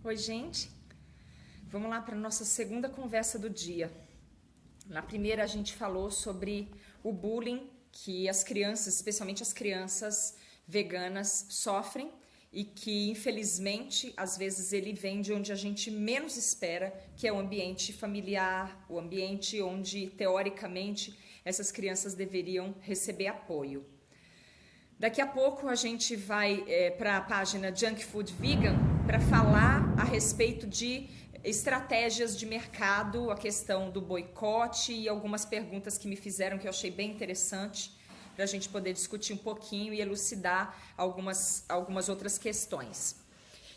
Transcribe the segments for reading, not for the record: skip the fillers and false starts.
Oi, gente. Vamos lá para a nossa segunda conversa do dia. Na primeira, a gente falou sobre o bullying que as crianças, especialmente as crianças veganas, sofrem e que, infelizmente, às vezes ele vem de onde a gente menos espera, que é o ambiente familiar, o ambiente onde, teoricamente, essas crianças deveriam receber apoio. Daqui a pouco a gente vai para a página Junk Food Vegan para falar a respeito de estratégias de mercado, a questão do boicote e algumas perguntas que me fizeram que eu achei bem interessante para a gente poder discutir um pouquinho e elucidar algumas outras questões.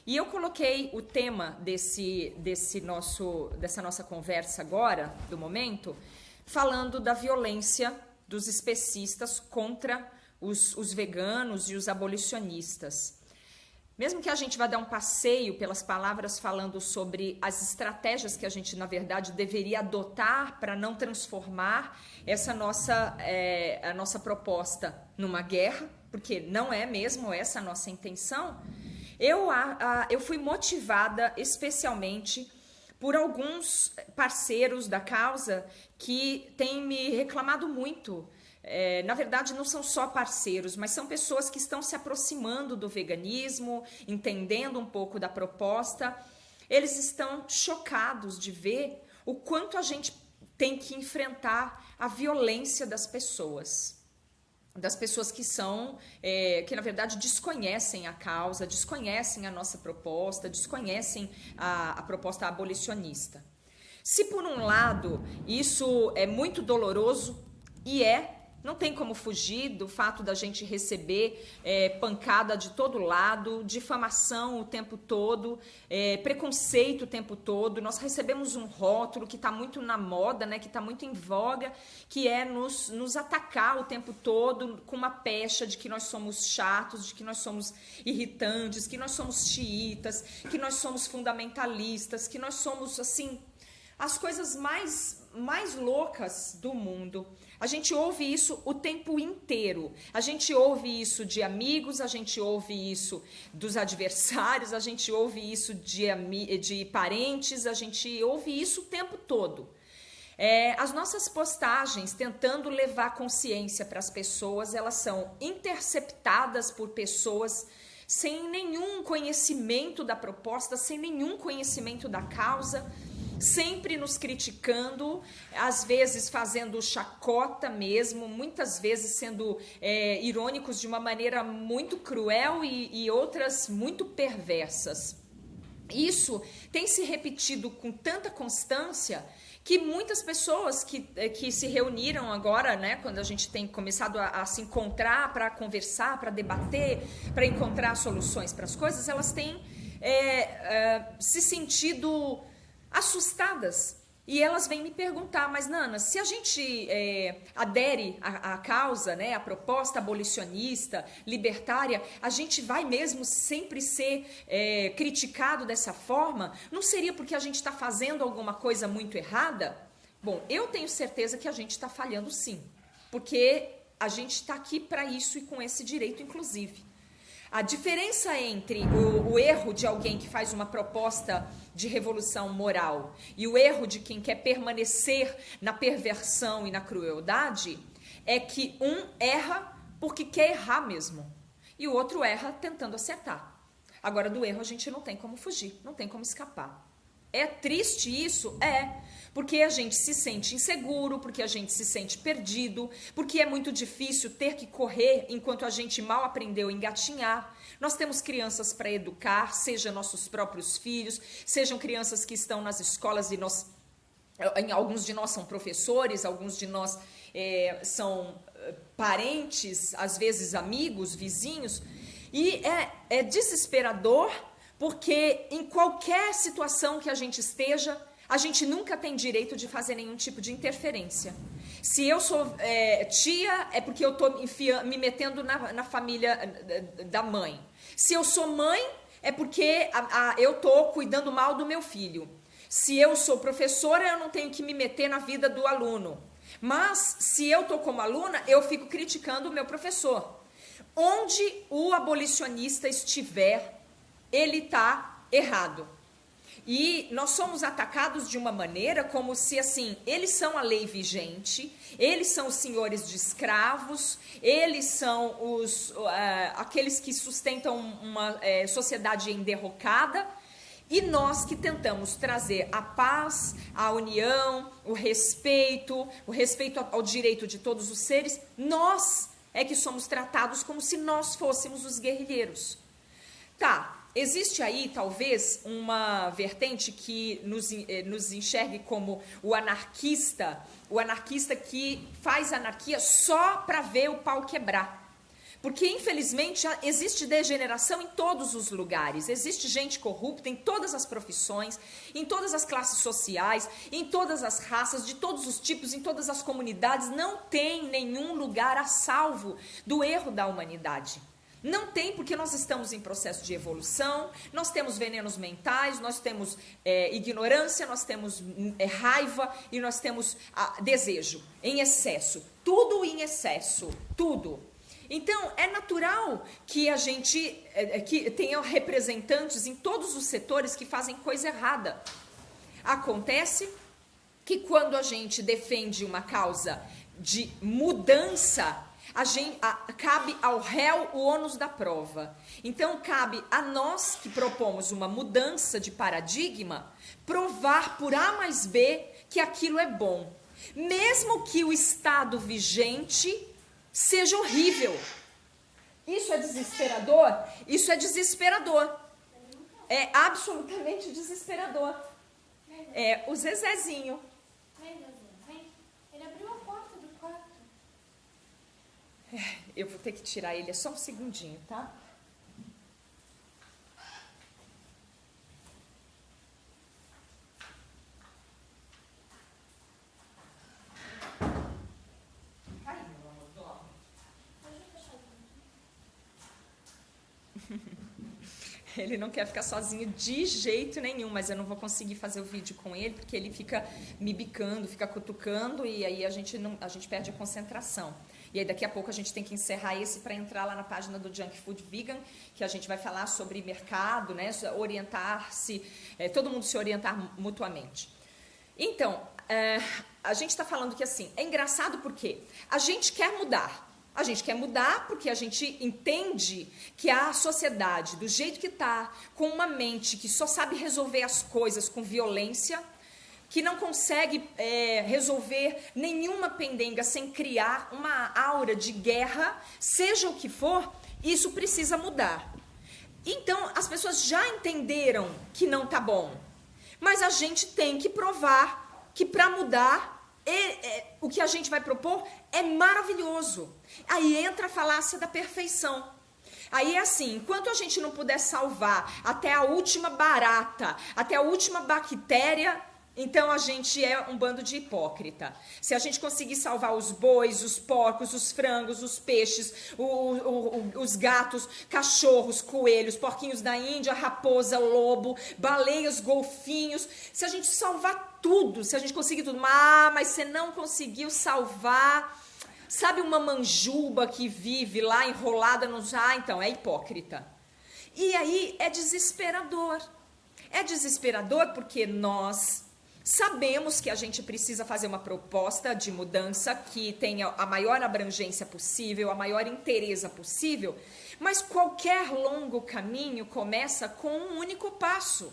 E eu coloquei o tema dessa nossa conversa agora, do momento, falando da violência dos especistas contra os veganos e os abolicionistas. Mesmo que a gente vá dar um passeio pelas palavras falando sobre as estratégias que a gente, na verdade, deveria adotar para não transformar a nossa proposta numa guerra, porque não é mesmo essa a nossa intenção, eu fui motivada especialmente por alguns parceiros da causa que têm me reclamado muito. Na verdade, não são só parceiros, mas são pessoas que estão se aproximando do veganismo, entendendo um pouco da proposta. Eles estão chocados de ver o quanto a gente tem que enfrentar a violência das pessoas que na verdade desconhecem a causa, desconhecem a nossa proposta, desconhecem a proposta abolicionista. Se por um lado isso é muito doloroso, não tem como fugir do fato da gente receber pancada de todo lado, difamação o tempo todo, preconceito o tempo todo. Nós recebemos um rótulo que está muito na moda, né, que está muito em voga, que é nos atacar o tempo todo com uma pecha de que nós somos chatos, de que nós somos irritantes, que nós somos xiitas, que nós somos fundamentalistas, que nós somos, assim, as coisas mais loucas do mundo. A gente ouve isso o tempo inteiro. A gente ouve isso de amigos, a gente ouve isso dos adversários, a gente ouve isso de parentes, a gente ouve isso o tempo todo. As nossas postagens tentando levar consciência para as pessoas, elas são interceptadas por pessoas sem nenhum conhecimento da proposta, sem nenhum conhecimento da causa, sempre nos criticando, às vezes fazendo chacota mesmo, muitas vezes sendo irônicos de uma maneira muito cruel e outras muito perversas. Isso tem se repetido com tanta constância que muitas pessoas que se reuniram agora, né, quando a gente tem começado a se encontrar para conversar, para debater, para encontrar soluções para as coisas, elas têm se sentido assustadas. E elas vêm me perguntar, mas Nana, se a gente adere à causa, né, à proposta abolicionista, libertária, a gente vai mesmo sempre ser criticado dessa forma? Não seria porque a gente está fazendo alguma coisa muito errada? Bom, eu tenho certeza que a gente está falhando sim, porque a gente está aqui para isso e com esse direito, inclusive. A diferença entre o erro de alguém que faz uma proposta de revolução moral e o erro de quem quer permanecer na perversão e na crueldade é que um erra porque quer errar mesmo e o outro erra tentando acertar. Agora, do erro a gente não tem como fugir, não tem como escapar. É triste isso? Porque a gente se sente inseguro, porque a gente se sente perdido, porque é muito difícil ter que correr enquanto a gente mal aprendeu a engatinhar. Nós temos crianças para educar, seja nossos próprios filhos, sejam crianças que estão nas escolas e alguns de nós são professores, alguns de nós são parentes, às vezes amigos, vizinhos, e é desesperador. Porque em qualquer situação que a gente esteja, a gente nunca tem direito de fazer nenhum tipo de interferência. Se eu sou tia, é porque eu estou me metendo na família da mãe. Se eu sou mãe, é porque eu estou cuidando mal do meu filho. Se eu sou professora, eu não tenho que me meter na vida do aluno. Mas, se eu estou como aluna, eu fico criticando o meu professor. Onde o abolicionista estiver, ele está errado. E nós somos atacados de uma maneira como se, assim, eles são a lei vigente, eles são os senhores de escravos, eles são aqueles que sustentam uma sociedade em derrocada, e nós que tentamos trazer a paz, a união, o respeito ao direito de todos os seres, nós é que somos tratados como se nós fôssemos os guerrilheiros. Tá. Existe aí, talvez, uma vertente que nos enxergue como o anarquista que faz anarquia só para ver o pau quebrar. Porque, infelizmente, existe degeneração em todos os lugares, existe gente corrupta em todas as profissões, em todas as classes sociais, em todas as raças, de todos os tipos, em todas as comunidades. Não tem nenhum lugar a salvo do erro da humanidade. Não tem, porque nós estamos em processo de evolução, nós temos venenos mentais, nós temos ignorância, nós temos raiva e nós temos desejo em excesso. Tudo em excesso, tudo. Então, é natural que a gente que tenha representantes em todos os setores que fazem coisa errada. Acontece que quando a gente defende uma causa de mudança, cabe ao réu o ônus da prova. Então, cabe a nós que propomos uma mudança de paradigma, provar por A mais B que aquilo é bom. Mesmo que o estado vigente seja horrível. Isso é desesperador? Isso é desesperador. É absolutamente desesperador. É o Zezezinho. Ele abriu a porta do quarto. Eu vou ter que tirar ele, é só um segundinho, tá? Ele não quer ficar sozinho de jeito nenhum, mas eu não vou conseguir fazer o vídeo com ele, porque ele fica me bicando, fica cutucando, e aí a gente perde a concentração. E aí daqui a pouco a gente tem que encerrar esse para entrar lá na página do Junk Food Vegan, que a gente vai falar sobre mercado, né, orientar-se, todo mundo se orientar mutuamente. Então, a gente está falando que assim, é engraçado porque a gente quer mudar. A gente quer mudar porque a gente entende que a sociedade, do jeito que está, com uma mente que só sabe resolver as coisas com violência, que não consegue resolver nenhuma pendenga sem criar uma aura de guerra, seja o que for, isso precisa mudar. Então, as pessoas já entenderam que não está bom, mas a gente tem que provar que para mudar, o que a gente vai propor é maravilhoso. Aí entra a falácia da perfeição. Aí é assim, enquanto a gente não puder salvar até a última barata, até a última bactéria, então a gente é um bando de hipócrita. Se a gente conseguir salvar os bois, os porcos, os frangos, os peixes, os gatos, cachorros, coelhos, porquinhos da Índia, raposa, lobo, baleias, golfinhos, se a gente salvar tudo, se a gente conseguir tudo, mas você não conseguiu salvar, sabe, uma manjuba que vive lá enrolada nos... então é hipócrita. E aí é desesperador. É desesperador porque nós sabemos que a gente precisa fazer uma proposta de mudança que tenha a maior abrangência possível, a maior inteireza possível, mas qualquer longo caminho começa com um único passo.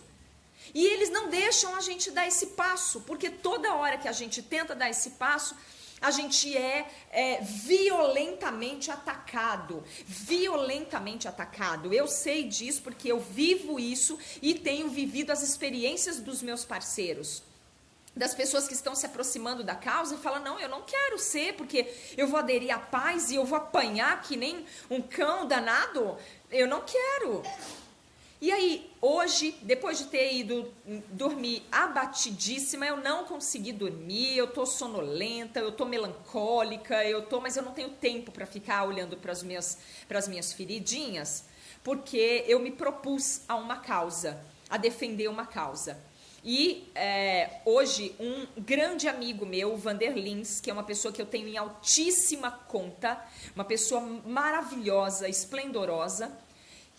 E eles não deixam a gente dar esse passo, porque toda hora que a gente tenta dar esse passo, a gente é violentamente atacado, violentamente atacado. Eu sei disso porque eu vivo isso e tenho vivido as experiências dos meus parceiros, das pessoas que estão se aproximando da causa e falam, não, eu não quero ser, porque eu vou aderir à paz e eu vou apanhar que nem um cão danado, eu não quero. E aí, hoje, depois de ter ido dormir abatidíssima, eu não consegui dormir, eu tô sonolenta, eu tô melancólica, mas eu não tenho tempo para ficar olhando para as minhas feridinhas, porque eu me propus a uma causa, a defender uma causa. E hoje, um grande amigo meu, Vander Lins, que é uma pessoa que eu tenho em altíssima conta, uma pessoa maravilhosa, esplendorosa,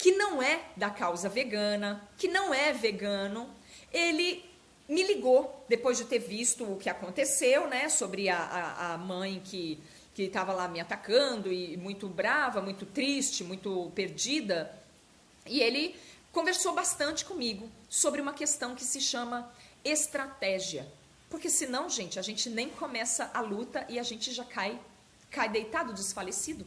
que não é da causa vegana, que não é vegano, ele me ligou depois de ter visto o que aconteceu, né, sobre a mãe que estava lá me atacando e muito brava, muito triste, muito perdida. E ele conversou bastante comigo sobre uma questão que se chama estratégia. Porque senão, gente, a gente nem começa a luta e a gente já cai deitado, desfalecido.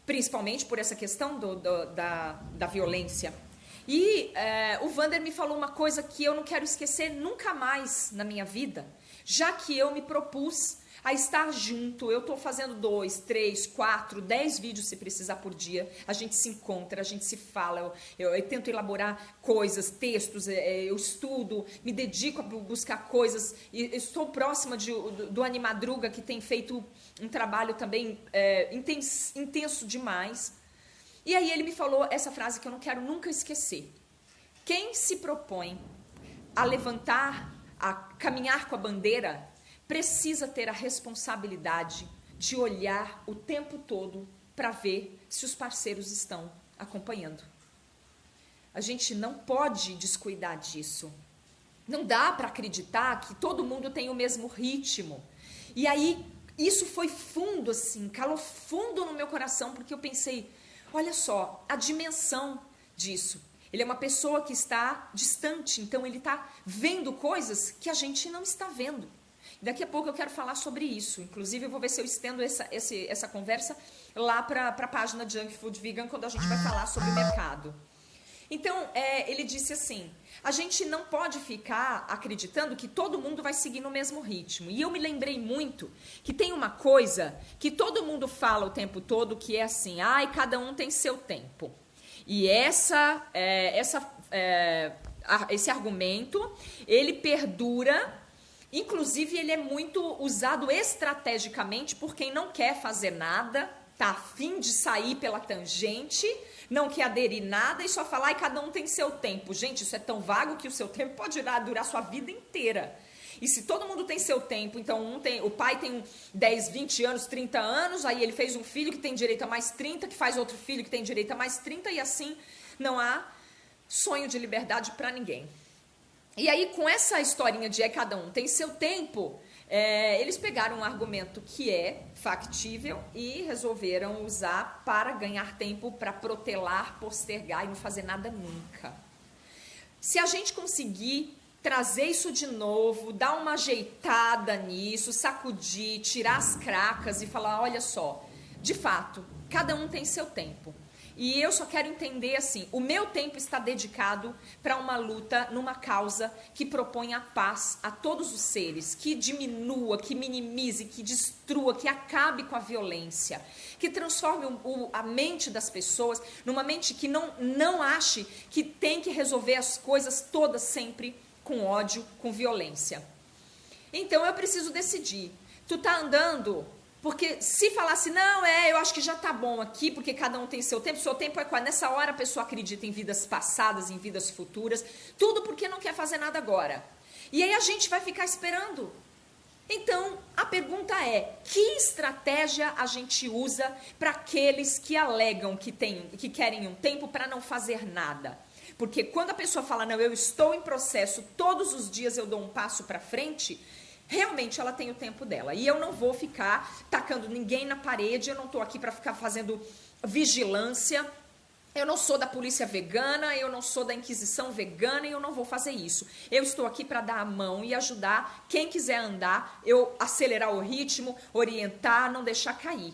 Principalmente por essa questão da violência. E o Vander me falou uma coisa que eu não quero esquecer nunca mais na minha vida, já que eu me propus a estar junto. Eu estou fazendo 2, 3, 4, 10 vídeos se precisar por dia. A gente se encontra, a gente se fala, eu tento elaborar coisas, textos, eu estudo, me dedico a buscar coisas. E estou próxima do Animadruga, que tem feito um trabalho também intenso demais. E aí ele me falou essa frase que eu não quero nunca esquecer. Quem se propõe a levantar, a caminhar com a bandeira, precisa ter a responsabilidade de olhar o tempo todo para ver se os parceiros estão acompanhando. A gente não pode descuidar disso. Não dá para acreditar que todo mundo tem o mesmo ritmo. E aí, isso foi fundo, assim, calou fundo no meu coração, porque eu pensei, olha só, a dimensão disso. Ele é uma pessoa que está distante, então ele está vendo coisas que a gente não está vendo. Daqui a pouco eu quero falar sobre isso. Inclusive, eu vou ver se eu estendo essa conversa lá para a página Junk Food Vegan, quando a gente vai falar sobre o mercado. Então, ele disse assim, a gente não pode ficar acreditando que todo mundo vai seguir no mesmo ritmo. E eu me lembrei muito que tem uma coisa que todo mundo fala o tempo todo, que é assim, cada um tem seu tempo. E esse argumento, ele perdura. Inclusive, ele é muito usado estrategicamente por quem não quer fazer nada, tá a fim de sair pela tangente, não quer aderir nada e só falar, cada um tem seu tempo. Gente, isso é tão vago que o seu tempo pode durar sua vida inteira. E se todo mundo tem seu tempo, então o pai tem 10, 20 anos, 30 anos, aí ele fez um filho que tem direito a mais 30, que faz outro filho que tem direito a mais 30, e assim não há sonho de liberdade para ninguém. E aí, com essa historinha de cada um tem seu tempo, eles pegaram um argumento que é factível e resolveram usar para ganhar tempo, para protelar, postergar e não fazer nada nunca. Se a gente conseguir trazer isso de novo, dar uma ajeitada nisso, sacudir, tirar as cracas e falar, olha só, de fato, cada um tem seu tempo. E eu só quero entender assim, o meu tempo está dedicado para uma luta numa causa que propõe a paz a todos os seres, que diminua, que minimize, que destrua, que acabe com a violência, que transforme a mente das pessoas numa mente que não ache que tem que resolver as coisas todas sempre com ódio, com violência. Então eu preciso decidir, tu tá andando... Porque se falasse, não, eu acho que já tá bom aqui, porque cada um tem seu tempo é quando? Nessa hora a pessoa acredita em vidas passadas, em vidas futuras, tudo porque não quer fazer nada agora. E aí a gente vai ficar esperando. Então, a pergunta é, que estratégia a gente usa para aqueles que alegam que querem um tempo para não fazer nada? Porque quando a pessoa fala, não, eu estou em processo, todos os dias eu dou um passo para frente... Realmente ela tem o tempo dela. E eu não vou ficar tacando ninguém na parede, eu não estou aqui para ficar fazendo vigilância. Eu não sou da polícia vegana, eu não sou da Inquisição vegana e eu não vou fazer isso. Eu estou aqui para dar a mão e ajudar quem quiser andar, eu acelerar o ritmo, orientar, não deixar cair.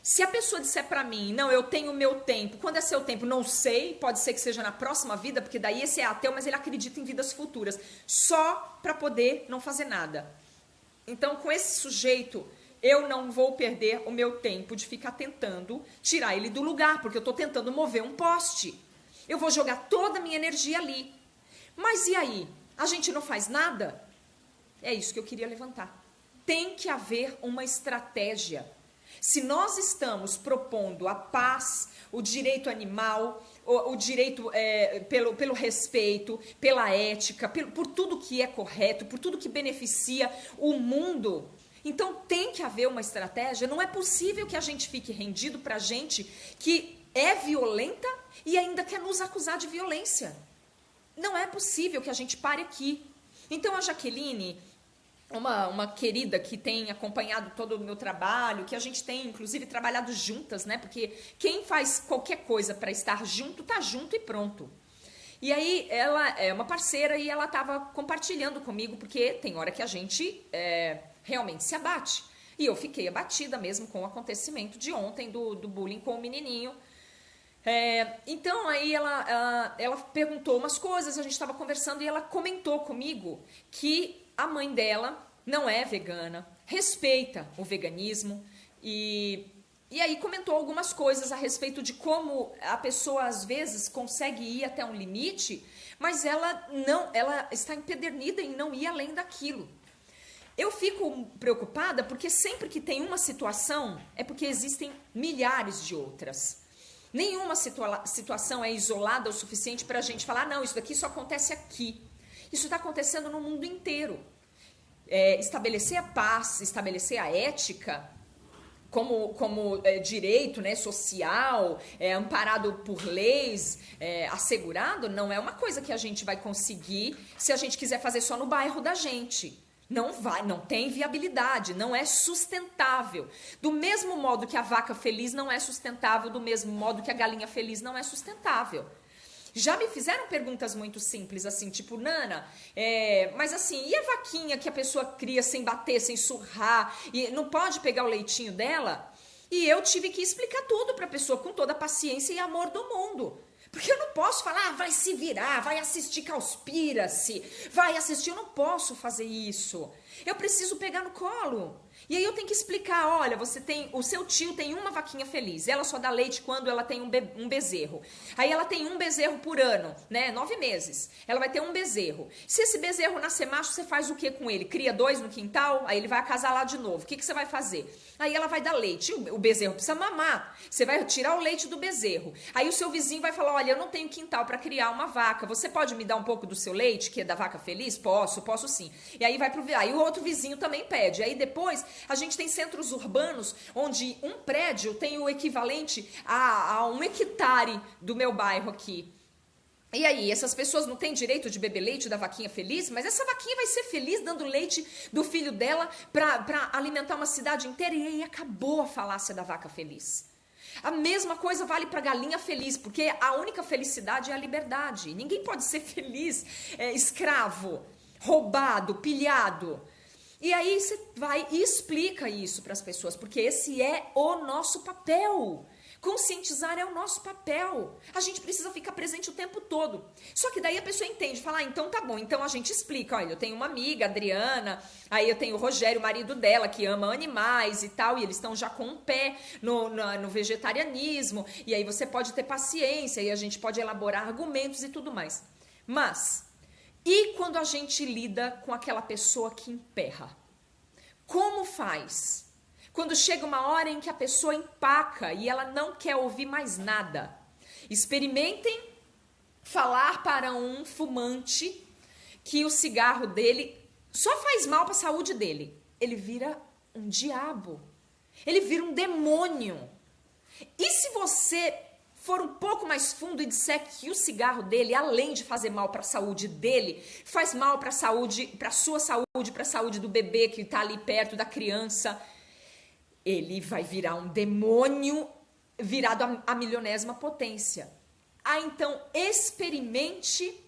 Se a pessoa disser para mim, não, eu tenho o meu tempo, quando é seu tempo? Não sei, pode ser que seja na próxima vida, porque daí esse é ateu, mas ele acredita em vidas futuras, só para poder não fazer nada. Então, com esse sujeito, eu não vou perder o meu tempo de ficar tentando tirar ele do lugar, porque eu estou tentando mover um poste. Eu vou jogar toda a minha energia ali. Mas e aí? A gente não faz nada? É isso que eu queria levantar. Tem que haver uma estratégia. Se nós estamos propondo a paz, o direito animal, o direito pelo respeito, pela ética, por tudo que é correto, por tudo que beneficia o mundo, então tem que haver uma estratégia. Não é possível que a gente fique rendido para gente que é violenta e ainda quer nos acusar de violência. Não é possível que a gente pare aqui. Então a Jaqueline, uma querida que tem acompanhado todo o meu trabalho, que a gente tem inclusive trabalhado juntas, né? Porque quem faz qualquer coisa para estar junto, tá junto e pronto. E aí ela é uma parceira e ela estava compartilhando comigo, porque tem hora que a gente realmente se abate. E eu fiquei abatida mesmo com o acontecimento de ontem do bullying com o menininho. Então aí ela perguntou umas coisas, a gente estava conversando e ela comentou comigo que a mãe dela não é vegana, respeita o veganismo e aí comentou algumas coisas a respeito de como a pessoa às vezes consegue ir até um limite, mas ela está empedernida em não ir além daquilo. Eu fico preocupada porque sempre que tem uma situação é porque existem milhares de outras. Nenhuma situação é isolada o suficiente para a gente falar, não, isso daqui só acontece aqui. Isso está acontecendo no mundo inteiro. Estabelecer a paz, estabelecer a ética como direito, né, social, amparado por leis, assegurado, não é uma coisa que a gente vai conseguir se a gente quiser fazer só no bairro da gente. Não tem viabilidade, não é sustentável. Do mesmo modo que a vaca feliz não é sustentável, do mesmo modo que a galinha feliz não é sustentável. Já me fizeram perguntas muito simples, assim, tipo, Nana, mas assim, e a vaquinha que a pessoa cria sem bater, sem surrar, e não pode pegar o leitinho dela? E eu tive que explicar tudo para a pessoa com toda a paciência e amor do mundo. Porque eu não posso falar, vai se virar, vai assistir Cowspiracy, vai assistir, eu não posso fazer isso. Eu preciso pegar no colo. E aí eu tenho que explicar, olha, o seu tio tem uma vaquinha feliz, ela só dá leite quando ela tem um bezerro. Aí ela tem um bezerro por ano, né, 9 meses. Ela vai ter um bezerro. Se esse bezerro nascer macho, você faz o que com ele? Cria 2 no quintal, aí ele vai acasalar de novo. O que você vai fazer? Aí ela vai dar leite, o bezerro precisa mamar. Você vai tirar o leite do bezerro. Aí o seu vizinho vai falar, olha, eu não tenho quintal para criar uma vaca, você pode me dar um pouco do seu leite, que é da vaca feliz? Posso sim. E aí aí o outro vizinho também pede. Aí depois a gente tem centros urbanos onde um prédio tem o equivalente a 1 hectare do meu bairro aqui. E aí, essas pessoas não têm direito de beber leite da vaquinha feliz, mas essa vaquinha vai ser feliz dando leite do filho dela para alimentar uma cidade inteira, e aí acabou a falácia da vaca feliz. A mesma coisa vale para a galinha feliz, porque a única felicidade é a liberdade. Ninguém pode ser feliz, escravo, roubado, pilhado. E aí você vai e explica isso para as pessoas, porque esse é o nosso papel. Conscientizar é o nosso papel. A gente precisa ficar presente o tempo todo. Só que daí a pessoa entende, fala, então tá bom, então a gente explica. Olha, eu tenho uma amiga, Adriana, aí eu tenho o Rogério, o marido dela, que ama animais e tal, e eles estão já com um pé no vegetarianismo, e aí você pode ter paciência, e a gente pode elaborar argumentos e tudo mais. Mas, e quando a gente lida com aquela pessoa que emperra? Como faz? Quando chega uma hora em que a pessoa empaca e ela não quer ouvir mais nada. Experimentem falar para um fumante que o cigarro dele só faz mal para a saúde dele. Ele vira um diabo. Ele vira um demônio. E se você for um pouco mais fundo e disser que o cigarro dele, além de fazer mal para a saúde dele, faz mal para a saúde, para a sua saúde, para a saúde do bebê que está ali perto, da criança, ele vai virar um demônio virado à milionésima potência. Então, experimente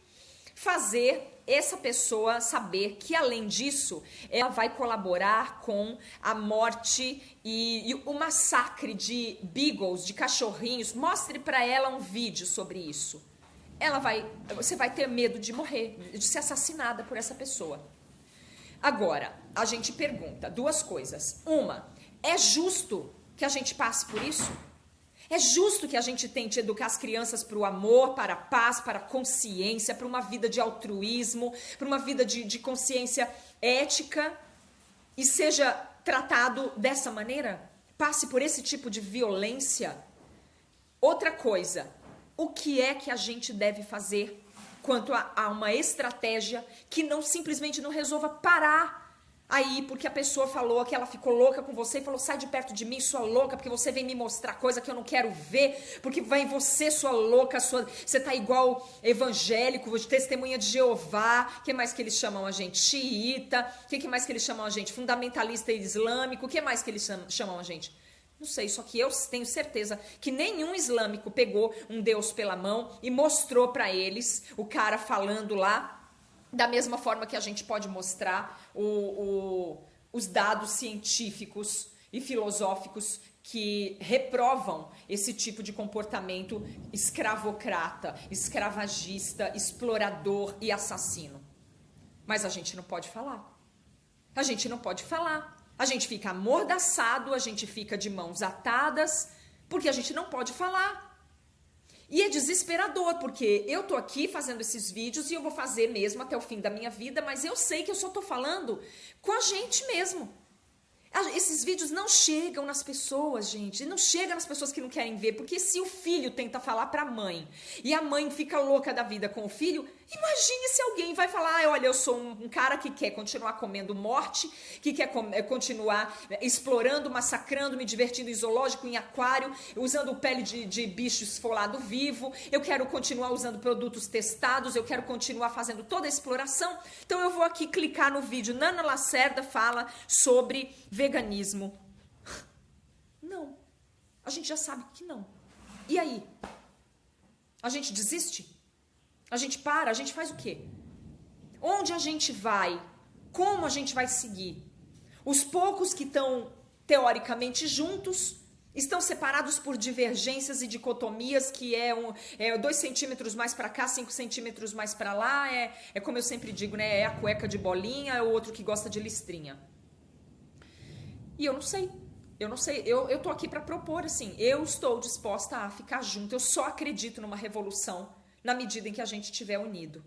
fazer essa pessoa saber que, além disso, ela vai colaborar com a morte e o massacre de beagles, de cachorrinhos. Mostre para ela um vídeo sobre isso. Você vai ter medo de morrer, de ser assassinada por essa pessoa. Agora, a gente pergunta 2 coisas. Uma, é justo que a gente passe por isso? É justo que a gente tente educar as crianças para o amor, para a paz, para a consciência, para uma vida de altruísmo, para uma vida de consciência ética e seja tratado dessa maneira? Passe por esse tipo de violência? Outra coisa, o que é que a gente deve fazer quanto a uma estratégia que não simplesmente não resolva parar Aí, porque a pessoa falou que ela ficou louca com você e falou, sai de perto de mim, sua louca, porque você vem me mostrar coisa que eu não quero ver, porque vai você, sua louca, você tá igual evangélico, de testemunha de Jeová, que mais que eles chamam a gente? Xiita, que mais que eles chamam a gente? Fundamentalista islâmico, que mais que eles chamam a gente? Não sei, só que eu tenho certeza que nenhum islâmico pegou um Deus pela mão e mostrou pra eles, o cara falando lá, da mesma forma que a gente pode mostrar os dados científicos e filosóficos que reprovam esse tipo de comportamento escravocrata, escravagista, explorador e assassino. Mas a gente não pode falar. A gente não pode falar. A gente fica amordaçado, a gente fica de mãos atadas, porque a gente não pode falar. E é desesperador, porque eu tô aqui fazendo esses vídeos e eu vou fazer mesmo até o fim da minha vida, mas eu sei que eu só tô falando com a gente mesmo. Esses vídeos não chegam nas pessoas, gente, não chegam nas pessoas que não querem ver, porque se o filho tenta falar pra mãe e a mãe fica louca da vida com o filho, imagine se alguém vai falar, olha, eu sou um cara que quer continuar comendo morte, que quer continuar explorando, massacrando, me divertindo em zoológico, em aquário, usando pele de bicho esfolado vivo, eu quero continuar usando produtos testados, eu quero continuar fazendo toda a exploração, então eu vou aqui clicar no vídeo, Nana Lacerda fala sobre veganismo. Não. A gente já sabe que não. E aí? A gente desiste? A gente para? A gente faz o quê? Onde a gente vai? Como a gente vai seguir? Os poucos que estão teoricamente juntos estão separados por divergências e dicotomias, que é 2 centímetros mais para cá, 5 centímetros mais para lá, é como eu sempre digo, né? É a cueca de bolinha, é o outro que gosta de listrinha. E eu não sei, eu tô aqui para propor, assim, eu estou disposta a ficar junto, eu só acredito numa revolução na medida em que a gente estiver unido.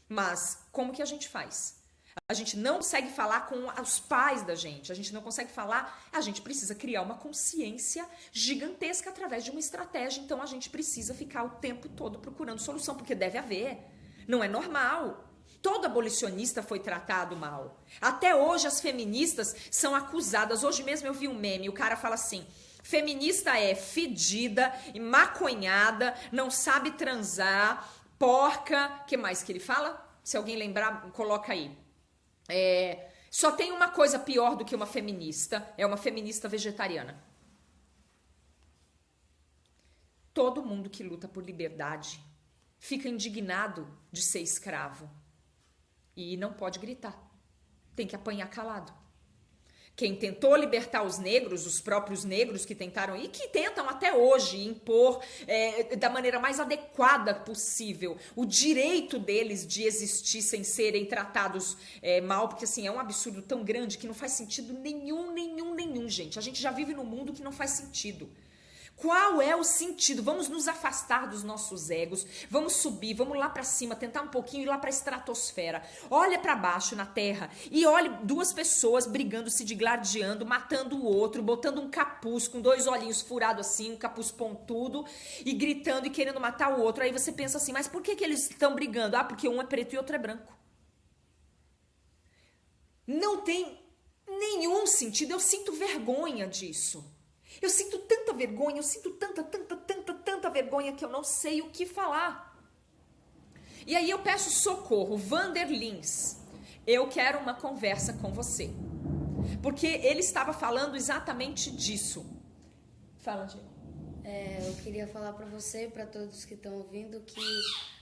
Mas como que a gente faz? A gente não consegue falar com os pais da gente, a gente não consegue falar, a gente precisa criar uma consciência gigantesca através de uma estratégia, então a gente precisa ficar o tempo todo procurando solução, porque deve haver, não é normal. Todo abolicionista foi tratado mal. Até hoje as feministas são acusadas. Hoje mesmo eu vi um meme, o cara fala assim, feminista é fedida, maconhada, não sabe transar, porca, que mais que ele fala? Se alguém lembrar, coloca aí. Só tem uma coisa pior do que uma feminista, é uma feminista vegetariana. Todo mundo que luta por liberdade fica indignado de ser escravo. E não pode gritar, tem que apanhar calado. Quem tentou libertar os negros, os próprios negros que tentaram e que tentam até hoje impor da maneira mais adequada possível o direito deles de existir sem serem tratados mal, porque assim é um absurdo tão grande que não faz sentido nenhum, gente. A gente já vive num mundo que não faz sentido. Qual é o sentido? Vamos nos afastar dos nossos egos, vamos subir, vamos lá pra cima, tentar um pouquinho ir lá pra estratosfera. Olha pra baixo na terra e olhe 2 pessoas brigando, se digladiando, matando o outro, botando um capuz com 2 olhinhos furados assim, um capuz pontudo e gritando e querendo matar o outro. Aí você pensa assim, mas por que eles estão brigando? Ah, porque um é preto e outro é branco. Não tem nenhum sentido, eu sinto vergonha disso. Eu sinto tanta vergonha, eu sinto tanta vergonha que eu não sei o que falar. E aí eu peço socorro, Vander Lins, eu quero uma conversa com você. Porque ele estava falando exatamente disso. Fala, Diego. Eu queria falar pra você, pra todos que estão ouvindo, que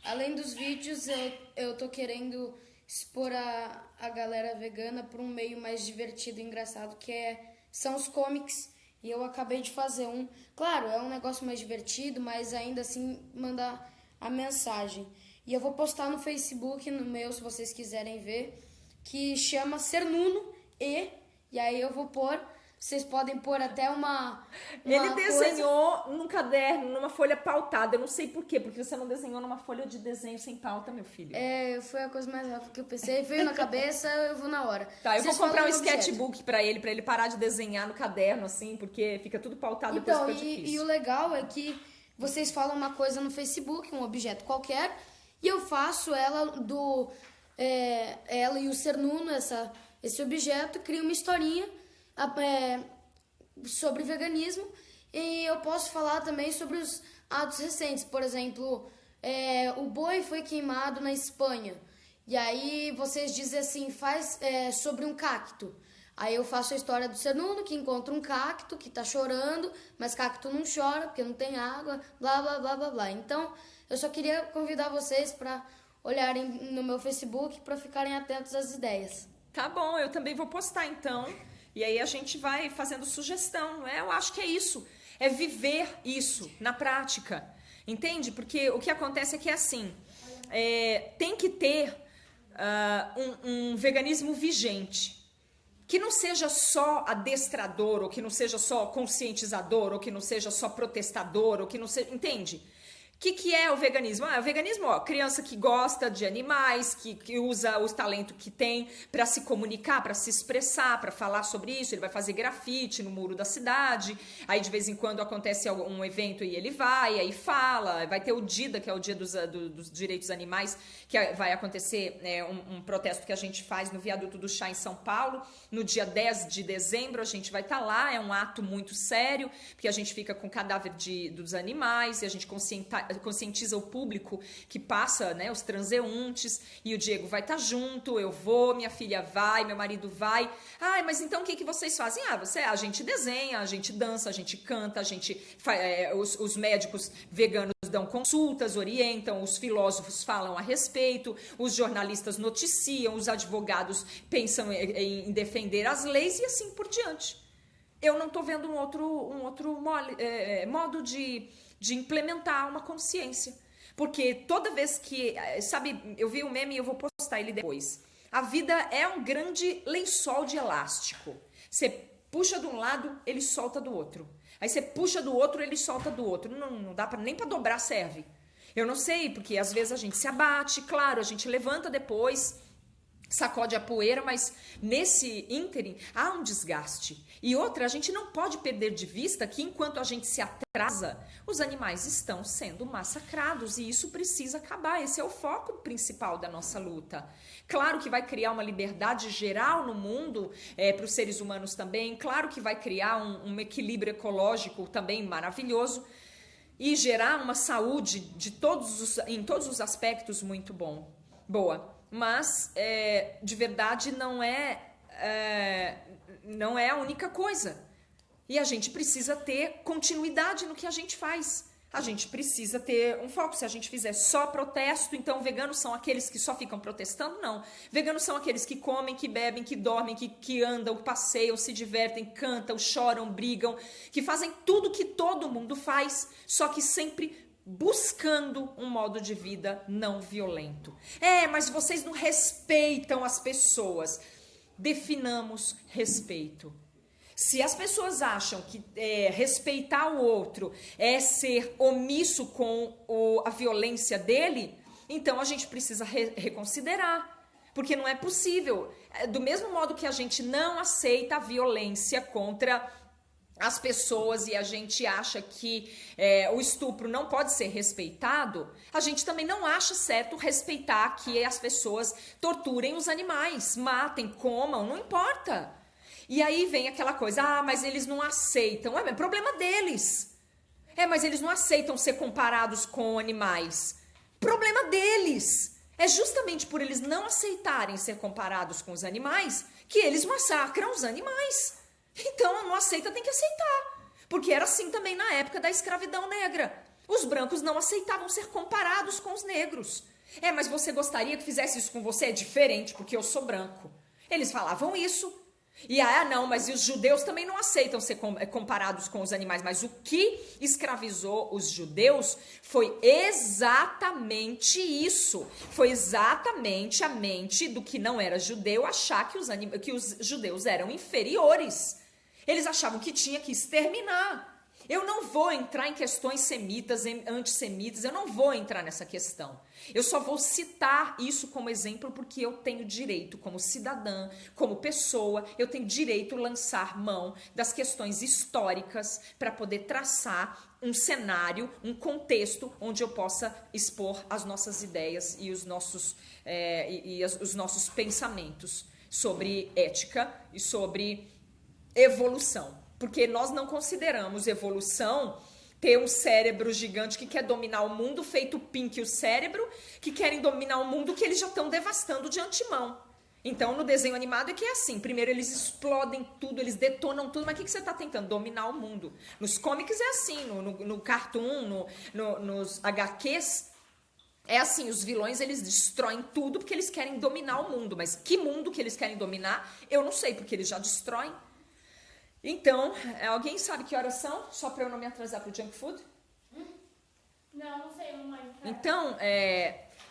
além dos vídeos, eu tô querendo expor a galera vegana para um meio mais divertido e engraçado, que são os comics. E eu acabei de fazer um. Claro, é um negócio mais divertido, mas ainda assim mandar a mensagem. E eu vou postar no Facebook, no meu, se vocês quiserem ver, que chama Ser Nuno e aí eu vou pôr. Vocês podem pôr até uma Ele desenhou num caderno, numa folha pautada. Eu não sei por quê, porque você não desenhou numa folha de desenho sem pauta, meu filho. Foi a coisa mais rápida que eu pensei. Veio na cabeça, eu vou na hora. Tá, eu vou comprar um sketchbook pra ele parar de desenhar no caderno, assim, porque fica tudo pautado, então, depois fica difícil. E o legal é que vocês falam uma coisa no Facebook, um objeto qualquer, e eu faço ela ela e o Ser Nuno, esse objeto, crio uma historinha sobre veganismo, e eu posso falar também sobre os atos recentes. Por exemplo, o boi foi queimado na Espanha, e aí vocês dizem assim, faz sobre um cacto. Aí eu faço a história do Senuno, que encontra um cacto, que tá chorando, mas cacto não chora, porque não tem água, blá, blá, blá, blá, blá. Então, eu só queria convidar vocês para olharem no meu Facebook, para ficarem atentos às ideias. Tá bom, eu também vou postar então, e aí a gente vai fazendo sugestão. Eu acho que é isso, é viver isso na prática, entende? Porque o que acontece é que assim, tem que ter um veganismo vigente, que não seja só adestrador, ou que não seja só conscientizador, ou que não seja só protestador, ou que não seja... Entende? O que é o veganismo? O veganismo, criança que gosta de animais, que usa o talento que tem para se comunicar, para se expressar, para falar sobre isso. Ele vai fazer grafite no muro da cidade, aí de vez em quando acontece um evento e ele vai, aí fala. Vai ter o DIDA, que é o Dia dos Direitos Animais, que vai acontecer um protesto que a gente faz no Viaduto do Chá em São Paulo, no dia 10 de dezembro. A gente vai estar lá, é um ato muito sério, porque a gente fica com o cadáver dos animais e a gente conscientiza o público que passa, né, os transeuntes, e o Diego vai estar junto, eu vou, minha filha vai, meu marido vai. Mas então o que vocês fazem? A gente desenha, a gente dança, a gente canta, a gente os médicos veganos dão consultas, orientam, os filósofos falam a respeito, os jornalistas noticiam, os advogados pensam em defender as leis e assim por diante. Eu não estou vendo um outro modo de implementar uma consciência. Porque toda vez que... Sabe, eu vi um meme e eu vou postar ele depois. A vida é um grande lençol de elástico. Você puxa de um lado, ele solta do outro. Aí você puxa do outro, ele solta do outro. Não dá nem para dobrar, serve. Eu não sei, porque às vezes a gente se abate, claro, a gente levanta depois, sacode a poeira, mas nesse ínterim há um desgaste. E outra, a gente não pode perder de vista que enquanto a gente se atrasa, os animais estão sendo massacrados e isso precisa acabar. Esse é o foco principal da nossa luta. Claro que vai criar uma liberdade geral no mundo, para os seres humanos também. Claro que vai criar um equilíbrio ecológico também maravilhoso e gerar uma saúde em todos os aspectos muito boa. Mas, de verdade, não é a única coisa. E a gente precisa ter continuidade no que a gente faz. A gente precisa ter um foco. Se a gente fizer só protesto, então veganos são aqueles que só ficam protestando? Não. Veganos são aqueles que comem, que bebem, que dormem, que andam, que passeiam, se divertem, cantam, choram, brigam, que fazem tudo que todo mundo faz, só que sempre buscando um modo de vida não violento. Mas vocês não respeitam as pessoas. Definamos respeito. Se as pessoas acham que respeitar o outro é ser omisso com a violência dele, então a gente precisa reconsiderar. Porque não é possível. Do mesmo modo que a gente não aceita a violência contra as pessoas e a gente acha que o estupro não pode ser respeitado, a gente também não acha certo respeitar que as pessoas torturem os animais, matem, comam, não importa. E aí vem aquela coisa, mas eles não aceitam. É problema deles. Mas eles não aceitam ser comparados com animais. Problema deles. É justamente por eles não aceitarem ser comparados com os animais que eles massacram os animais. Então, não aceita, tem que aceitar. Porque era assim também na época da escravidão negra. Os brancos não aceitavam ser comparados com os negros. Mas você gostaria que fizesse isso com você? É diferente, porque eu sou branco. Eles falavam isso. E não, mas os judeus também não aceitam ser comparados com os animais. Mas o que escravizou os judeus foi exatamente isso. Foi exatamente a mente do que não era judeu achar que os judeus eram inferiores. Eles achavam que tinha que exterminar. Eu não vou entrar em questões semitas, antissemitas, eu não vou entrar nessa questão. Eu só vou citar isso como exemplo porque eu tenho direito, como cidadã, como pessoa, eu tenho direito a lançar mão das questões históricas para poder traçar um cenário, um contexto onde eu possa expor as nossas ideias e os nossos pensamentos sobre ética e sobre evolução. Porque nós não consideramos evolução ter um cérebro gigante que quer dominar o mundo, feito o Pink e o cérebro, que querem dominar o mundo que eles já estão devastando de antemão. Então, no desenho animado é que é assim. Primeiro eles explodem tudo, eles detonam tudo. Mas o que você está tentando? Dominar o mundo. Nos comics é assim, no cartoon, nos HQs, é assim. Os vilões, eles destroem tudo porque eles querem dominar o mundo. Mas que mundo que eles querem dominar, eu não sei, porque eles já destroem. Então, alguém sabe que horas são? Só para eu não me atrasar pro junk food? Não sei, mamãe. Então,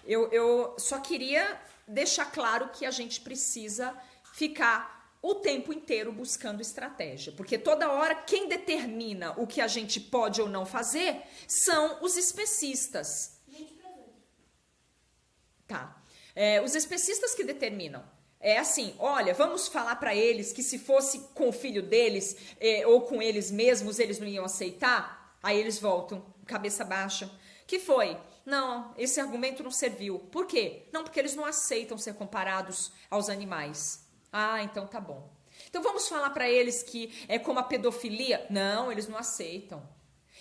eu só queria deixar claro que a gente precisa ficar o tempo inteiro buscando estratégia. Porque toda hora quem determina o que a gente pode ou não fazer são os especistas. 20 para 8. Tá. Os especistas que determinam. É assim, olha, vamos falar para eles que se fosse com o filho deles ou com eles mesmos, eles não iam aceitar? Aí eles voltam, cabeça baixa. Que foi? Não, esse argumento não serviu. Por quê? Não, porque eles não aceitam ser comparados aos animais. Ah, então tá bom. Então vamos falar para eles que é como a pedofilia? Não, eles não aceitam.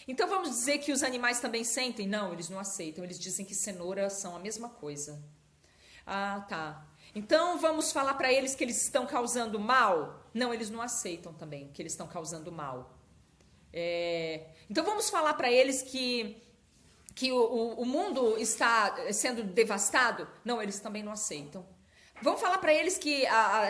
Então vamos dizer que os animais também sentem? Não, eles não aceitam. Eles dizem que cenouras são a mesma coisa. Ah, tá. Então vamos falar para eles que eles estão causando mal? Não, eles não aceitam também que eles estão causando mal. Então vamos falar para eles que o mundo está sendo devastado? Não, eles também não aceitam. Vamos falar para eles que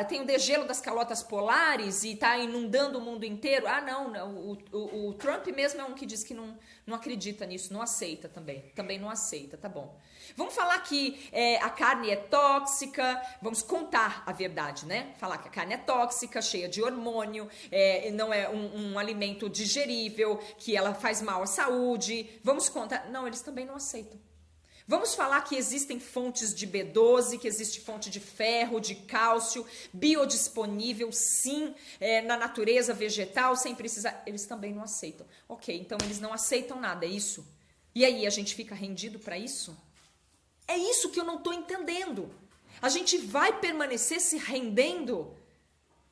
tem o degelo das calotas polares e está inundando o mundo inteiro? Ah, não. O Trump mesmo é um que diz que não acredita nisso, não aceita também. Também não aceita, tá bom. Vamos falar que a carne é tóxica, vamos contar a verdade, né? Falar que a carne é tóxica, cheia de hormônio, não é um alimento digerível, que ela faz mal à saúde. Vamos contar. Não, eles também não aceitam. Vamos falar que existem fontes de B12, que existe fonte de ferro, de cálcio, biodisponível, sim, na natureza vegetal, sem precisar. Eles também não aceitam. Ok, então eles não aceitam nada, é isso? E aí, a gente fica rendido para isso? É isso que eu não estou entendendo. A gente vai permanecer se rendendo?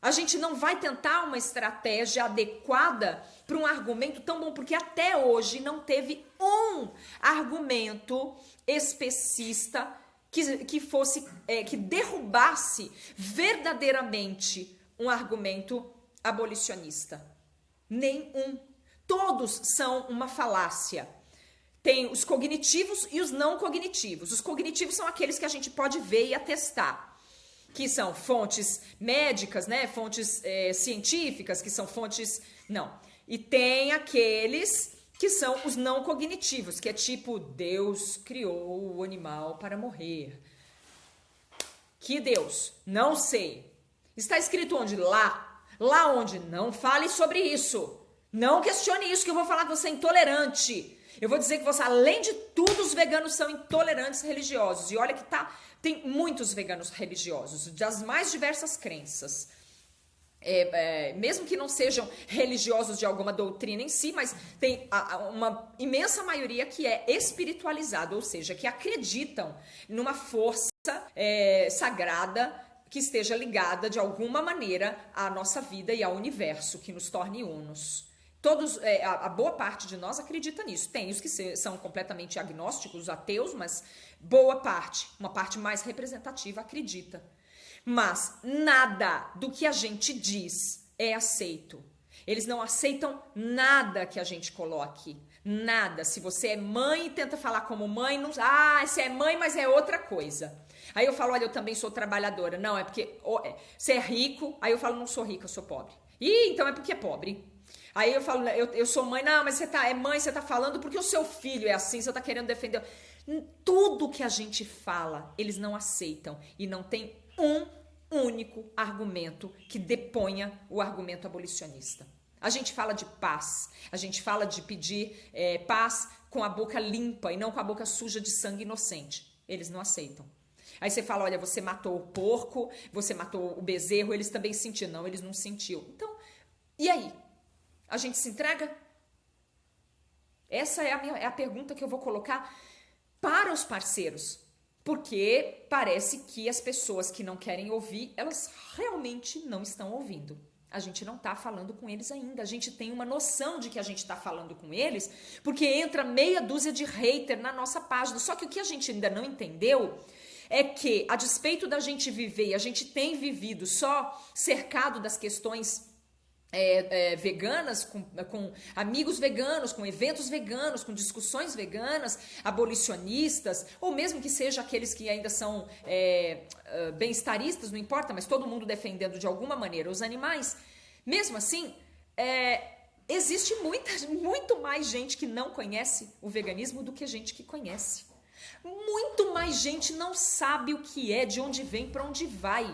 A gente não vai tentar uma estratégia adequada para um argumento tão bom, porque até hoje não teve um argumento especista que derrubasse verdadeiramente um argumento abolicionista. Nenhum. Todos são uma falácia. Tem os cognitivos e os não cognitivos. Os cognitivos são aqueles que a gente pode ver e atestar, que são fontes médicas, né? Fontes científicas, que são fontes... Não. E tem aqueles que são os não cognitivos, que é tipo, Deus criou o animal para morrer. Que Deus? Não sei. Está escrito onde? Lá. Lá onde? Não fale sobre isso. Não questione isso, que eu vou falar que você é intolerante. Eu vou dizer que você, além de tudo, os veganos são intolerantes religiosos. E olha que tem muitos veganos religiosos, das mais diversas crenças. Mesmo que não sejam religiosos de alguma doutrina em si, mas tem uma imensa maioria que é espiritualizada, ou seja, que acreditam numa força sagrada que esteja ligada de alguma maneira à nossa vida e ao universo, que nos torne unos. Todos, a boa parte de nós acredita nisso. Tem os que são completamente agnósticos, ateus, mas boa parte, uma parte mais representativa, acredita. Mas nada do que a gente diz é aceito. Eles não aceitam nada que a gente coloque. Nada. Se você é mãe e tenta falar como mãe, não... você é mãe, mas é outra coisa. Aí eu falo, olha, eu também sou trabalhadora. Não, é porque você é rico. Aí eu falo, não sou rica, eu sou pobre. Então é porque é pobre. Aí eu falo, eu sou mãe, não, mas você é mãe, você tá falando porque o seu filho é assim, você tá querendo defender. Tudo que a gente fala, eles não aceitam. E não tem um único argumento que deponha o argumento abolicionista. A gente fala de paz, a gente fala de pedir paz com a boca limpa e não com a boca suja de sangue inocente. Eles não aceitam. Aí você fala, olha, você matou o porco, você matou o bezerro, eles também sentiram. Não, eles não sentiram. Então, e aí? A gente se entrega? Essa é a pergunta que eu vou colocar para os parceiros. Porque parece que as pessoas que não querem ouvir, elas realmente não estão ouvindo. A gente não está falando com eles ainda. A gente tem uma noção de que a gente está falando com eles, porque entra meia dúzia de hater na nossa página. Só que o que a gente ainda não entendeu é que, a despeito da gente viver, e a gente tem vivido só cercado das questões veganas, com amigos veganos, com eventos veganos, com discussões veganas, abolicionistas, ou mesmo que seja aqueles que ainda são bem-estaristas, não importa, mas todo mundo defendendo de alguma maneira os animais. Mesmo assim, existe muito mais gente que não conhece o veganismo do que gente que conhece. Muito mais gente não sabe o que é, de onde vem, para onde vai.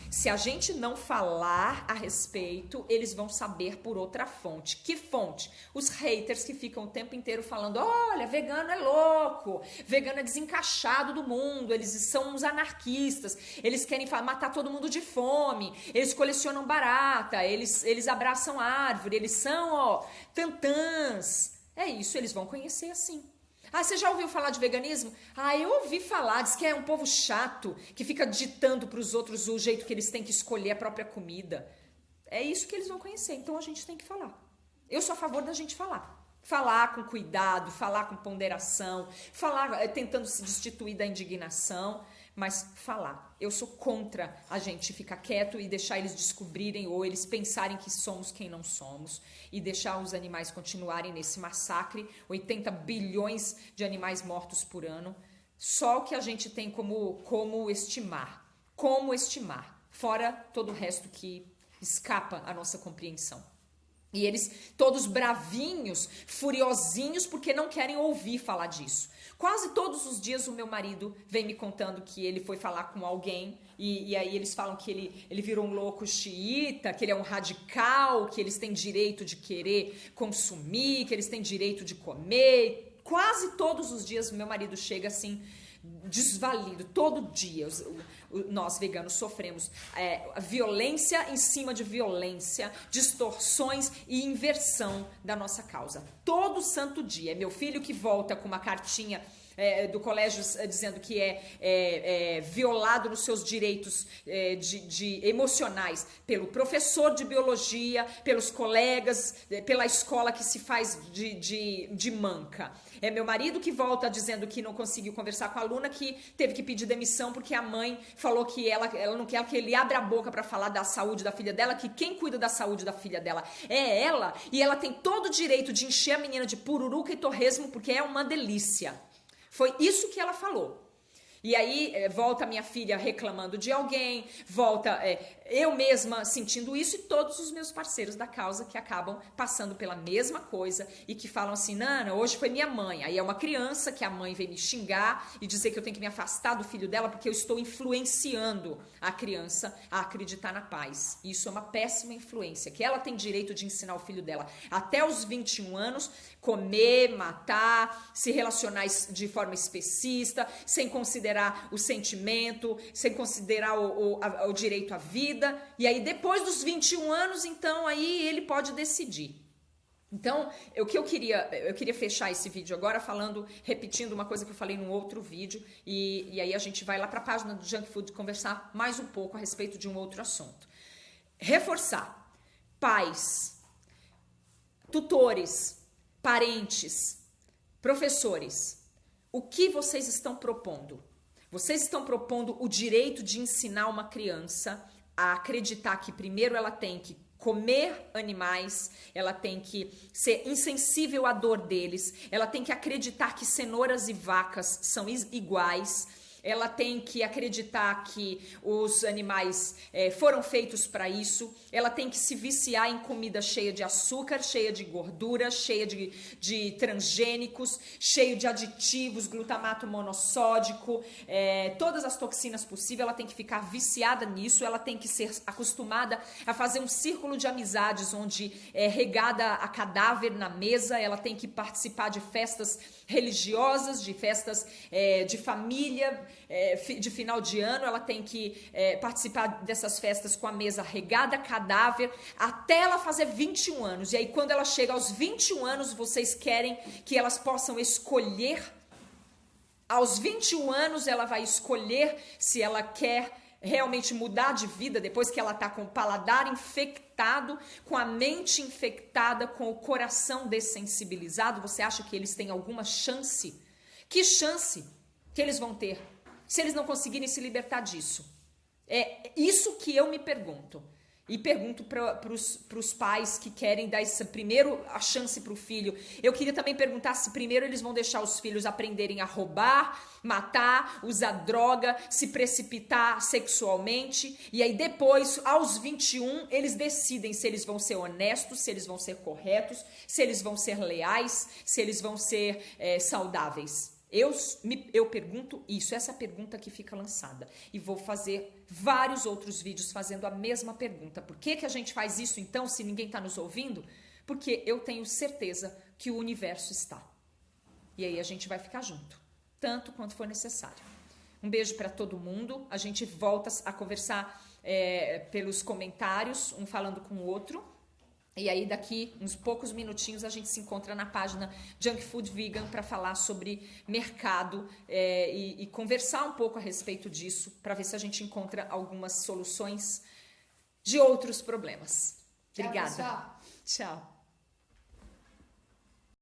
Se a gente não falar a respeito, eles vão saber por outra fonte. Que fonte? Os haters que ficam o tempo inteiro falando: olha, vegano é louco, vegano é desencaixado do mundo, eles são uns anarquistas, eles querem matar todo mundo de fome, eles colecionam barata, eles abraçam árvore, eles são, tantãs. É isso, eles vão conhecer assim. Ah, você já ouviu falar de veganismo? Ah, eu ouvi falar, diz que é um povo chato, que fica ditando para os outros o jeito que eles têm que escolher a própria comida. É isso que eles vão conhecer, então a gente tem que falar. Eu sou a favor da gente falar. Falar com cuidado, falar com ponderação, falar tentando se destituir da indignação, mas falar. Eu sou contra a gente ficar quieto e deixar eles descobrirem ou eles pensarem que somos quem não somos e deixar os animais continuarem nesse massacre, 80 bilhões de animais mortos por ano. Só o que a gente tem como estimar, fora todo o resto que escapa à nossa compreensão. E eles todos bravinhos, furiosinhos, porque não querem ouvir falar disso. Quase todos os dias o meu marido vem me contando que ele foi falar com alguém e aí eles falam que ele virou um louco xiita, que ele é um radical, que eles têm direito de querer consumir, que eles têm direito de comer. Quase todos os dias o meu marido chega assim, desvalido, todo dia. Nós veganos sofremos violência em cima de violência, distorções e inversão da nossa causa. Todo santo dia. É meu filho que volta com uma cartinha do colégio dizendo que é violado nos seus direitos emocionais pelo professor de biologia, pelos colegas, pela escola que se faz de manca. É meu marido que volta dizendo que não conseguiu conversar com a aluna, que teve que pedir demissão porque a mãe falou que ela não quer que ele abra a boca para falar da saúde da filha dela, que quem cuida da saúde da filha dela é ela, e ela tem todo o direito de encher a menina de pururuca e torresmo porque é uma delícia. Foi isso que ela falou. E aí volta minha filha reclamando de alguém, volta eu mesma sentindo isso e todos os meus parceiros da causa que acabam passando pela mesma coisa e que falam assim: Nana, hoje foi minha mãe. Aí é uma criança que a mãe vem me xingar e dizer que eu tenho que me afastar do filho dela porque eu estou influenciando a criança a acreditar na paz. Isso é uma péssima influência, que ela tem direito de ensinar o filho dela até os 21 anos, comer, matar, se relacionar de forma especista, sem considerar o sentimento, sem considerar o direito à vida. E aí depois dos 21 anos, então aí ele pode decidir. Então, eu queria fechar esse vídeo agora repetindo uma coisa que eu falei num outro vídeo, e aí a gente vai lá para a página do Junk Food conversar mais um pouco a respeito de um outro assunto. Reforçar: pais, tutores, parentes, professores, o que vocês estão propondo? Vocês estão propondo o direito de ensinar uma criança a acreditar que primeiro ela tem que comer animais, ela tem que ser insensível à dor deles, ela tem que acreditar que cenouras e vacas são iguais, ela tem que acreditar que os animais foram feitos para isso, ela tem que se viciar em comida cheia de açúcar, cheia de gordura, cheia de transgênicos, cheio de aditivos, glutamato monossódico, todas as toxinas possíveis. Ela tem que ficar viciada nisso, ela tem que ser acostumada a fazer um círculo de amizades onde é regada a cadáver na mesa, ela tem que participar de festas religiosas, de festas de família, de final de ano, ela tem que participar dessas festas com a mesa regada a cadáver, até ela fazer 21 anos. E aí quando ela chega aos 21 anos, vocês querem que elas possam escolher Aos 21 anos, ela vai escolher se ela quer realmente mudar de vida depois que ela está com o paladar infectado, com a mente infectada, com o coração dessensibilizado. Você acha que eles têm alguma chance? Que chance que eles vão ter se eles não conseguirem se libertar disso? É isso que eu me pergunto. E pergunto para os pais que querem dar primeiro a chance para o filho. Eu queria também perguntar se primeiro eles vão deixar os filhos aprenderem a roubar, matar, usar droga, se precipitar sexualmente. E aí depois, aos 21, eles decidem se eles vão ser honestos, se eles vão ser corretos, se eles vão ser leais, se eles vão ser saudáveis. Eu pergunto isso, essa pergunta que fica lançada. E vou fazer vários outros vídeos fazendo a mesma pergunta. Por que a gente faz isso então, se ninguém está nos ouvindo? Porque eu tenho certeza que o universo está. E aí a gente vai ficar junto, tanto quanto for necessário. Um beijo para todo mundo. A gente volta a conversar pelos comentários, um falando com o outro. E aí daqui uns poucos minutinhos a gente se encontra na página Junk Food Vegan para falar sobre mercado e conversar um pouco a respeito disso, para ver se a gente encontra algumas soluções de outros problemas. Obrigada. Tchau, pessoal. Tchau.